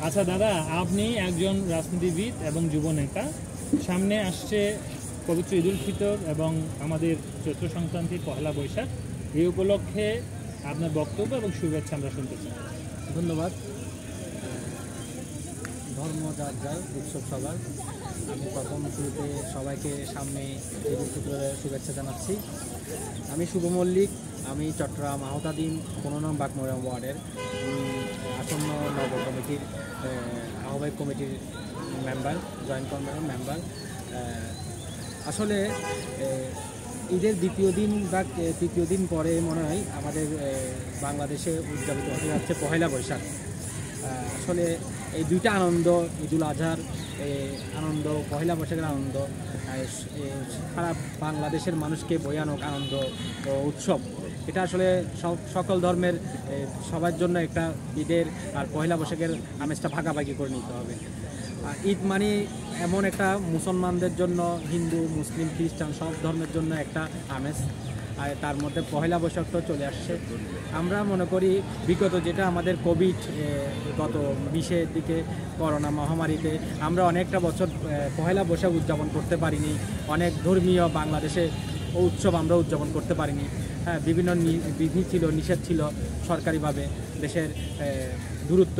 আচ্ছা দাদা, আপনি একজন রাজনীতিবিদ এবং যুব নেতা। সামনে আসছে পবিত্র ঈদুল ফিতর এবং আমাদের চৈত্র সংক্রান্তির পহেলা বৈশাখ। এই উপলক্ষে আপনার বক্তব্য এবং শুভেচ্ছা আমরা শুনতে চাই। ধন্যবাদ। ধর্ম যার যার, উৎসব সবার। আমি প্রথম শুরুতে সবাইকে সামনে ঈদুল ফিতরের শুভেচ্ছা জানাচ্ছি। আমি শুভ মল্লিক। আমি চট্টগ্রাম আহতাদিন 15 নং বাগমরা ওয়ার্ডের আসন্ন নব কমিটির আহ্বায়ক কমিটির মেম্বার, জয়েন্ট কমিটির মেম্বার। আসলে ঈদের দ্বিতীয় দিন বা তৃতীয় দিন পরে মনে হয় আমাদের বাংলাদেশে উদযাপিত হতে যাচ্ছে পহেলা বৈশাখ। আসলে এই দুইটা আনন্দ, ঈদুল আজহার আনন্দ, পহেলা বৈশাখের আনন্দ, সারা বাংলাদেশের মানুষকে বয়ানক আনন্দ ও উৎসব। এটা আসলে সকল ধর্মের সবার জন্য একটা ঈদের আর পহেলা বৈশাখের আমেজটা ভাগাভাগি করে নিতে হবে। ঈদ মানে এমন একটা মুসলমানদের জন্য, হিন্দু, মুসলিম, খ্রিস্টান সব ধর্মের জন্য একটা আমেজ। আর তার মধ্যে পহেলা বৈশাখটাও চলে আসছে। আমরা মনে করি বিগত যেটা আমাদের কোভিড গত 20-এর দিকে করোনা মহামারীতে আমরা অনেকটা বছর পহেলা বৈশাখ উদযাপন করতে পারিনি। অনেক ধর্মীয় বাংলাদেশে উৎসব আমরা উদযাপন করতে পারিনি। হ্যাঁ, বিভিন্ন বিধি ছিল, নিষেধ ছিল সরকারিভাবে দেশের দূরত্ব,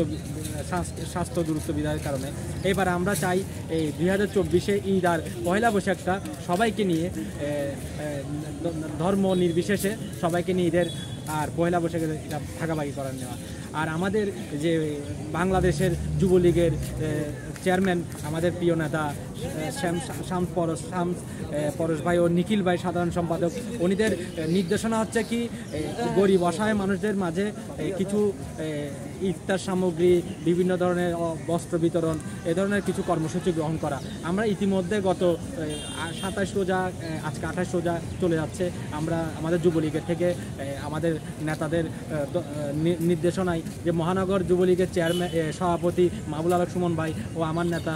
স্বাস্থ্য দূরত্ব বিধানের কারণে। এবার আমরা চাই এই 2024-এ ঈদ আর পহেলা বৈশাখটা সবাইকে নিয়ে, ধর্ম নির্বিশেষে সবাইকে নিয়ে ঈদের আর পহেলা বৈশাখের এটা ভাগাভাগি করার নেওয়া। আর আমাদের যে বাংলাদেশের যুবলীগের চেয়ারম্যান, আমাদের প্রিয় নেতা পরশ ভাই ও নিখিল ভাই সাধারণ সম্পাদক, উনিদের নির্দেশনা হচ্ছে কি গরিব অসহায় মানুষদের মাঝে কিছু ইফতার সামগ্রী, বিভিন্ন ধরনের বস্ত্র বিতরণ, এ ধরনের কিছু কর্মসূচি গ্রহণ করা। আমরা ইতিমধ্যে গত 27 রোজা, আজকে 28 রোজা চলে যাচ্ছে। আমরা আমাদের যুবলীগের থেকে আমাদের নেতাদের নির্দেশনায় যে মহানগর যুবলীগের চেয়ারম্যান, সভাপতি মাহবুল আলম সুমন ভাই ও আমার নেতা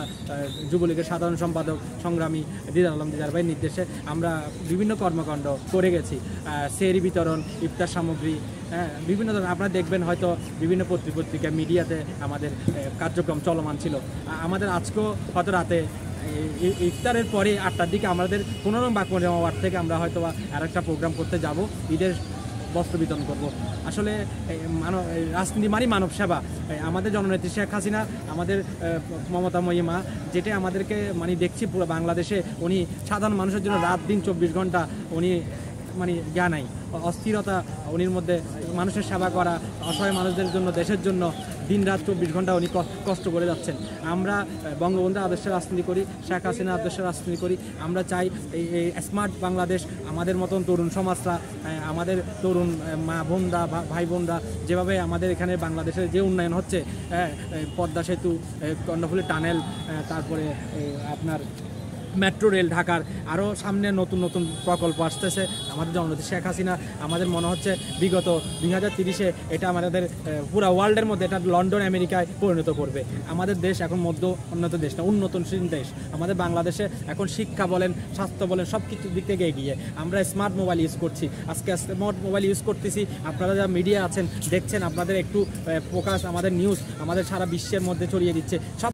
যুবলীগের সাধারণ সম্পাদক সংগ্রামী দিদার আলম দিদার ভাইয়ের নির্দেশে আমরা বিভিন্ন কর্মকাণ্ড করে গেছি। সেহরি বিতরণ, ইফতার সামগ্রী, বিভিন্ন ধরনের আপনারা দেখবেন হয়তো বিভিন্ন পত্রিকা মিডিয়াতে আমাদের কার্যক্রম চলমান ছিল। আমাদের আজকেও হয়তো রাতে ইফতারের পরে 8টার দিকে আমাদের 15 নং বাগমরা ওয়ার্ড থেকে আমরা হয়তো আর একটা প্রোগ্রাম করতে যাব, ঈদের বস্ত্র বিতরণ করব। আসলে রাজনীতি মানে মানব সেবা। আমাদের জননেত্রী শেখ হাসিনা, আমাদের মমতা মহিমা, যেটা আমাদেরকে মানে দেখছি পুরো বাংলাদেশে, উনি সাধারণ মানুষের জন্য রাত দিন 24 ঘন্টা উনি মানে জ্ঞানাই অস্থিরতা উনির মধ্যে, মানুষের সেবা করা, অসহায় মানুষদের জন্য, দেশের জন্য দিন রাত 24 ঘন্টা উনি কষ্ট করে যাচ্ছেন। আমরা বঙ্গবন্ধুর আদর্শে রাজনীতি করি, শেখ হাসিনার আদর্শে রাজনীতি করি। আমরা চাই এই স্মার্ট বাংলাদেশ, আমাদের মতন তরুণ সমাজরা, আমাদের তরুণ মা বোনরা, ভাই বোনরা, যেভাবে আমাদের এখানে বাংলাদেশের যে উন্নয়ন হচ্ছে, পদ্মা সেতু, কর্ণফুলী টানেল, তারপরে আপনার মেট্রো রেল, ঢাকার আরও সামনে নতুন নতুন প্রকল্প আসতেছে। আমাদের জননেত্রী শেখ হাসিনা আমাদের মনে হচ্ছে বিগত 2030-এ এটা আমাদের পুরো ওয়ার্ল্ডের মধ্যে এটা লন্ডন আমেরিকায় পরিণত করবে। আমাদের দেশ এখন মধ্য উন্নত দেশ না, উন্নতশীল দেশ। আমাদের বাংলাদেশে এখন শিক্ষা বলেন, স্বাস্থ্য বলেন, সব কিছুর দিক থেকে এগিয়ে। আমরা স্মার্ট মোবাইল ইউজ করছি, আজকে স্মার্ট মোবাইল ইউজ করতেছি। আপনারা যারা মিডিয়া আছেন দেখছেন, আপনাদের একটু ফোকাস, আমাদের নিউজ আমাদের সারা বিশ্বের মধ্যে ছড়িয়ে দিচ্ছে। সব